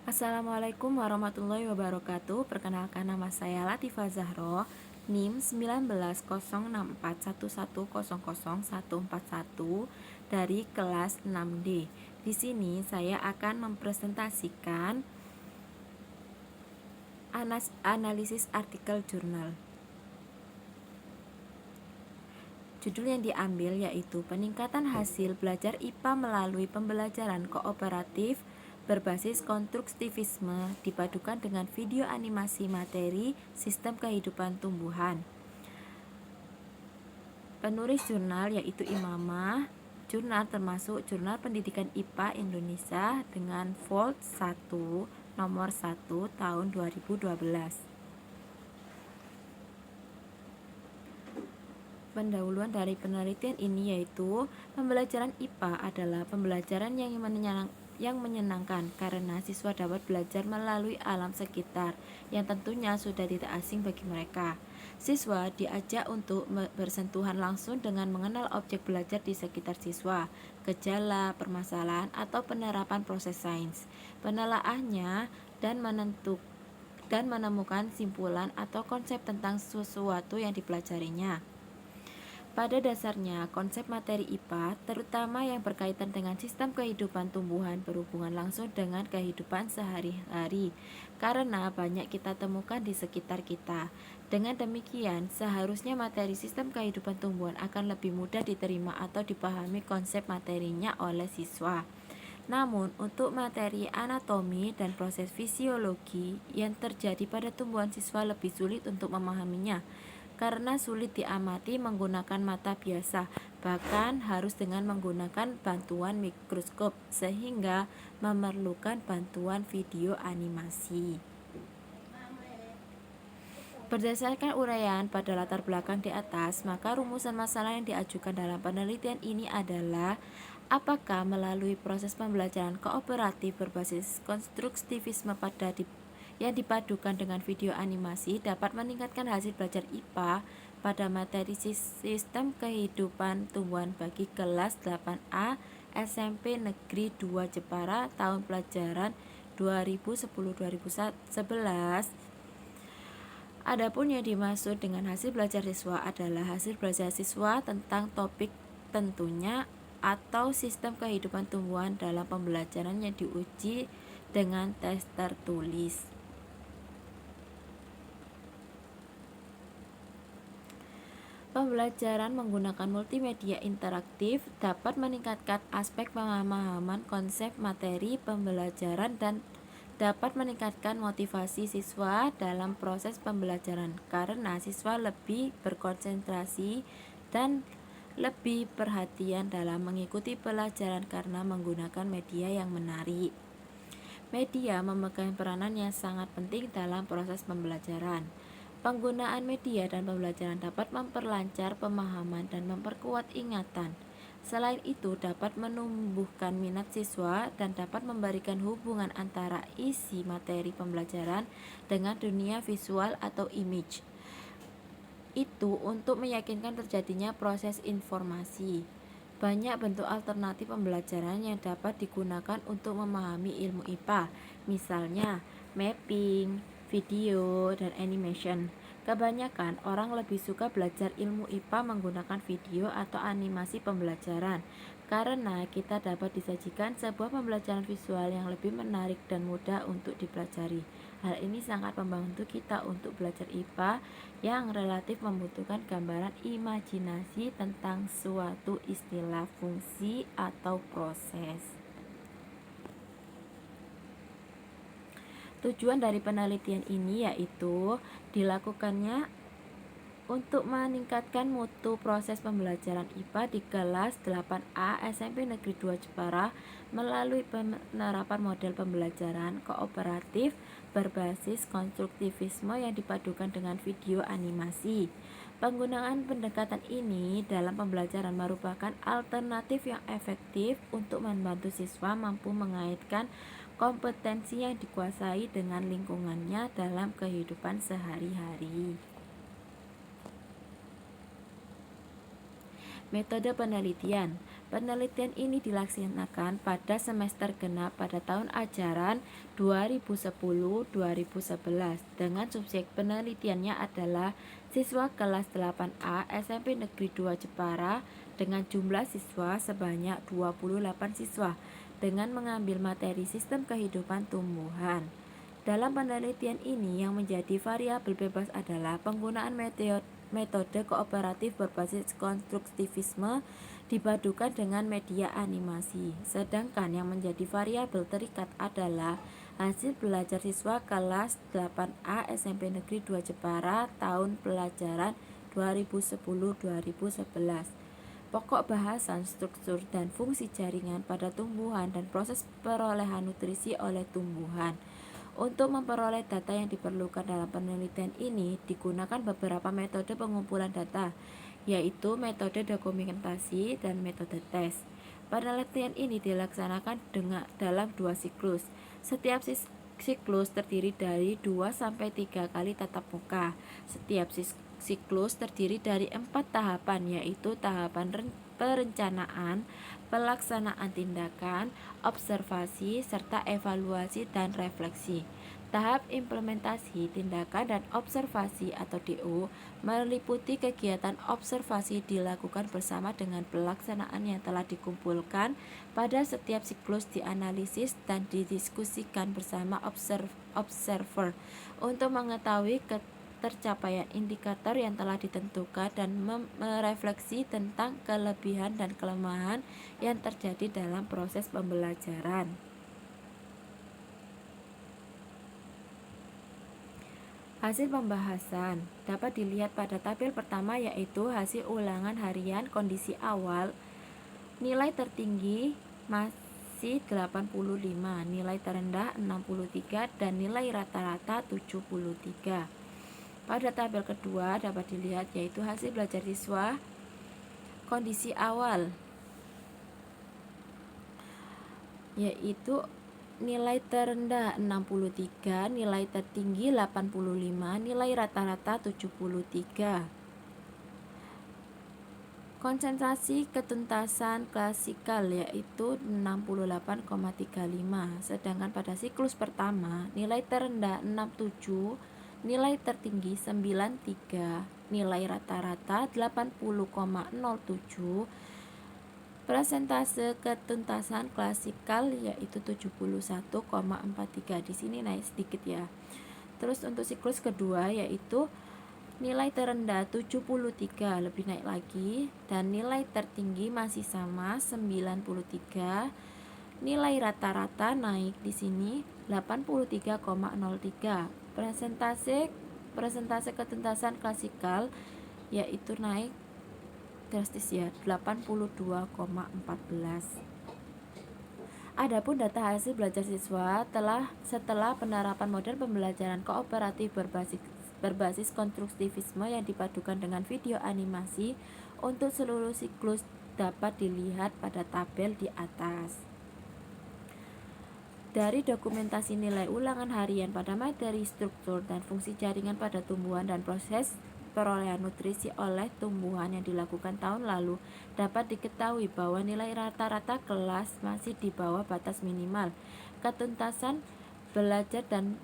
Assalamualaikum warahmatullahi wabarakatuh. Perkenalkan, nama saya Latifah Zahro, NIM 19064111000141 dari kelas 6D. Di sini saya akan mempresentasikan analisis artikel jurnal. Judul yang diambil yaitu peningkatan hasil belajar IPA melalui pembelajaran kooperatif berbasis konstruktivisme dipadukan dengan video animasi materi sistem kehidupan tumbuhan. Penulis jurnal yaitu Imamah. Jurnal termasuk Jurnal Pendidikan IPA Indonesia dengan Volt 1 nomor 1 tahun 2012. Pendahuluan dari penelitian ini yaitu pembelajaran IPA adalah pembelajaran yang menyenangkan karena siswa dapat belajar melalui alam sekitar yang tentunya sudah tidak asing bagi mereka. Siswa diajak untuk bersentuhan langsung dengan mengenal objek belajar di sekitar siswa, gejala, permasalahan, atau penerapan proses sains, penelaahnya, dan menemukan simpulan atau konsep tentang sesuatu yang dipelajarinya. Pada dasarnya, konsep materi IPA, terutama yang berkaitan dengan sistem kehidupan tumbuhan, berhubungan langsung dengan kehidupan sehari-hari, karena banyak kita temukan di sekitar kita. Dengan demikian, seharusnya materi sistem kehidupan tumbuhan akan lebih mudah diterima atau dipahami konsep materinya oleh siswa. Namun, untuk materi anatomi dan proses fisiologi yang terjadi pada tumbuhan siswa lebih sulit untuk memahaminya, karena sulit diamati menggunakan mata biasa, bahkan harus dengan menggunakan bantuan mikroskop, sehingga memerlukan bantuan video animasi. Berdasarkan uraian pada latar belakang di atas, maka rumusan masalah yang diajukan dalam penelitian ini adalah: apakah melalui proses pembelajaran kooperatif berbasis konstruktivisme yang dipadukan dengan video animasi dapat meningkatkan hasil belajar IPA pada materi sistem kehidupan tumbuhan bagi kelas 8A SMP Negeri 2 Jepara tahun pelajaran 2010-2011. Adapun yang dimaksud dengan hasil belajar siswa adalah hasil belajar siswa tentang topik tentunya atau sistem kehidupan tumbuhan dalam pembelajaran yang diuji dengan tes tertulis. Pembelajaran menggunakan multimedia interaktif dapat meningkatkan aspek pemahaman konsep materi pembelajaran dan dapat meningkatkan motivasi siswa dalam proses pembelajaran karena siswa lebih berkonsentrasi dan lebih perhatian dalam mengikuti pelajaran karena menggunakan media yang menarik. Media memegang peranan yang sangat penting dalam proses pembelajaran. Penggunaan media dan pembelajaran dapat memperlancar pemahaman dan memperkuat ingatan. Selain itu, dapat menumbuhkan minat siswa dan dapat memberikan hubungan antara isi materi pembelajaran dengan dunia visual atau image. Itu untuk meyakinkan terjadinya proses informasi. Banyak bentuk alternatif pembelajaran yang dapat digunakan untuk memahami ilmu IPA, misalnya mapping, video, dan animation. Kebanyakan orang lebih suka belajar ilmu IPA menggunakan video atau animasi pembelajaran, karena kita dapat disajikan sebuah pembelajaran visual yang lebih menarik dan mudah untuk dipelajari. Hal ini sangat membantu kita untuk belajar IPA yang relatif membutuhkan gambaran imajinasi tentang suatu istilah, fungsi, atau proses. Tujuan dari penelitian ini yaitu dilakukannya untuk meningkatkan mutu proses pembelajaran IPA di kelas 8A SMP Negeri 2 Jepara melalui penerapan model pembelajaran kooperatif berbasis konstruktivisme yang dipadukan dengan video animasi. Penggunaan pendekatan ini dalam pembelajaran merupakan alternatif yang efektif untuk membantu siswa mampu mengaitkan kompetensi yang dikuasai dengan lingkungannya dalam kehidupan sehari-hari. Metode penelitian. Penelitian ini dilaksanakan pada semester genap pada tahun ajaran 2010-2011 dengan subjek penelitiannya adalah siswa kelas 8A SMP Negeri 2 Jepara dengan jumlah siswa sebanyak 28 siswa dengan mengambil materi sistem kehidupan tumbuhan. Dalam penelitian ini yang menjadi variabel bebas adalah penggunaan metode kooperatif berbasis konstruktivisme dipadukan dengan media animasi. Sedangkan yang menjadi variabel terikat adalah hasil belajar siswa kelas 8A SMP Negeri 2 Jepara tahun pelajaran 2010-2011. Pokok bahasan struktur dan fungsi jaringan pada tumbuhan dan proses perolehan nutrisi oleh tumbuhan. Untuk memperoleh data yang diperlukan dalam penelitian ini digunakan beberapa metode pengumpulan data, yaitu metode dokumentasi dan metode tes. Penelitian ini dilaksanakan dalam 2 siklus. Setiap siklus terdiri dari 2-3 kali tatap muka. Setiap siklus terdiri dari 4 tahapan, yaitu tahapan perencanaan, pelaksanaan tindakan, observasi, serta evaluasi dan refleksi. Tahap implementasi, tindakan, dan observasi atau DO meliputi kegiatan observasi dilakukan bersama dengan pelaksanaan yang telah dikumpulkan pada setiap siklus dianalisis dan didiskusikan bersama observer untuk mengetahui tercapaian indikator yang telah ditentukan dan merefleksi tentang kelebihan dan kelemahan yang terjadi dalam proses pembelajaran. Hasil pembahasan dapat dilihat pada tabel pertama, yaitu hasil ulangan harian kondisi awal. Nilai tertinggi masih 85, nilai terendah 63, dan nilai rata-rata 73. Pada tabel kedua dapat dilihat yaitu hasil belajar siswa kondisi awal, yaitu nilai terendah 63, nilai tertinggi 85, nilai rata-rata 73. Konsentrasi ketuntasan klasikal yaitu 68,35, sedangkan pada siklus pertama nilai terendah 67, nilai tertinggi 93, nilai rata-rata 80,07. Persentase ketuntasan klasikal yaitu 71,43. Di sini naik sedikit ya. Terus untuk siklus kedua yaitu nilai terendah 73 lebih naik lagi, dan nilai tertinggi masih sama 93. Nilai rata-rata naik di sini 83,03. Persentase ketuntasan klasikal yaitu naik drastis ya, 82,14. Adapun data hasil belajar siswa setelah penerapan model pembelajaran kooperatif berbasis konstruktivisme yang dipadukan dengan video animasi untuk seluruh siklus dapat dilihat pada tabel di atas. Dari dokumentasi nilai ulangan harian pada materi struktur dan fungsi jaringan pada tumbuhan dan proses perolehan nutrisi oleh tumbuhan yang dilakukan tahun lalu, dapat diketahui bahwa nilai rata-rata kelas masih di bawah batas minimal ketuntasan belajar, dan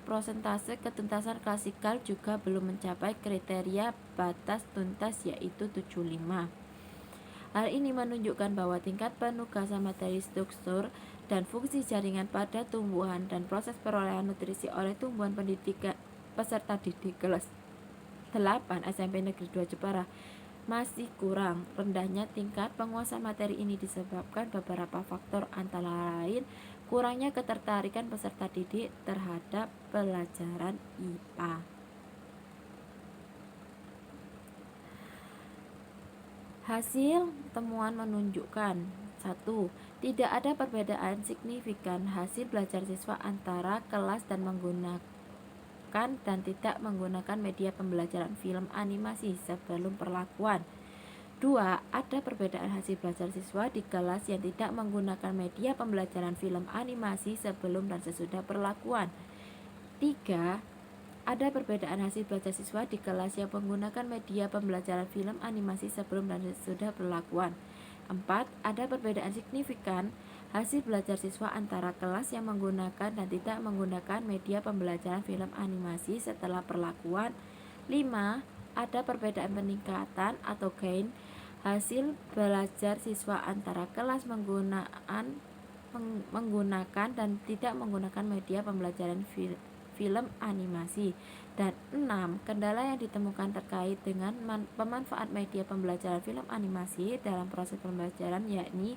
prosentase ketuntasan klasikal juga belum mencapai kriteria batas tuntas yaitu 75. Hal ini menunjukkan bahwa tingkat penugasan materi struktur dan fungsi jaringan pada tumbuhan dan proses perolehan nutrisi oleh tumbuhan peserta didik kelas 8 SMP Negeri 2 Jepara masih kurang. Rendahnya tingkat penguasaan materi ini disebabkan beberapa faktor, antara lain kurangnya ketertarikan peserta didik terhadap pelajaran IPA. Hasil temuan menunjukkan 1. Tidak ada perbedaan signifikan hasil belajar siswa antara kelas dan menggunakan dan tidak menggunakan media pembelajaran film animasi sebelum perlakuan. 2. Ada perbedaan hasil belajar siswa di kelas yang tidak menggunakan media pembelajaran film animasi sebelum dan sesudah perlakuan. 3. Ada perbedaan hasil belajar siswa di kelas yang menggunakan media pembelajaran film animasi sebelum dan sesudah berlakuan. 4. Ada perbedaan signifikan hasil belajar siswa antara kelas yang menggunakan dan tidak menggunakan media pembelajaran film animasi setelah perlakuan. 5. Ada perbedaan peningkatan atau gain hasil belajar siswa antara kelas menggunakan dan tidak menggunakan media pembelajaran film animasi. Dan 6. Kendala yang ditemukan terkait dengan pemanfaat media pembelajaran film animasi dalam proses pembelajaran, yakni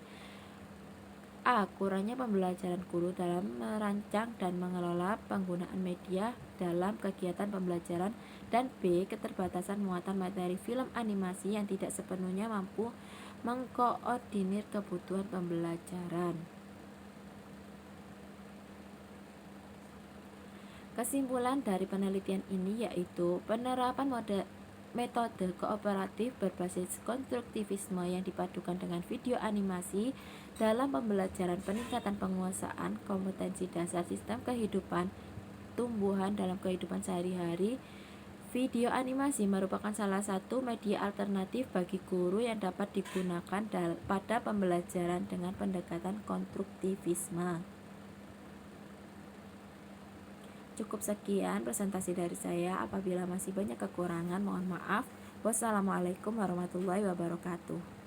A. Kurangnya pembelajaran guru dalam merancang dan mengelola penggunaan media dalam kegiatan pembelajaran, dan B. Keterbatasan muatan materi film animasi yang tidak sepenuhnya mampu mengkoordinir kebutuhan pembelajaran. Kesimpulan dari penelitian ini yaitu penerapan metode kooperatif berbasis konstruktivisme yang dipadukan dengan video animasi dalam pembelajaran peningkatan penguasaan kompetensi dasar sistem kehidupan tumbuhan dalam kehidupan sehari-hari. Video animasi merupakan salah satu media alternatif bagi guru yang dapat digunakan pada pembelajaran dengan pendekatan konstruktivisme. Cukup sekian presentasi dari saya. Apabila masih banyak kekurangan, mohon maaf. Wassalamualaikum warahmatullahi wabarakatuh.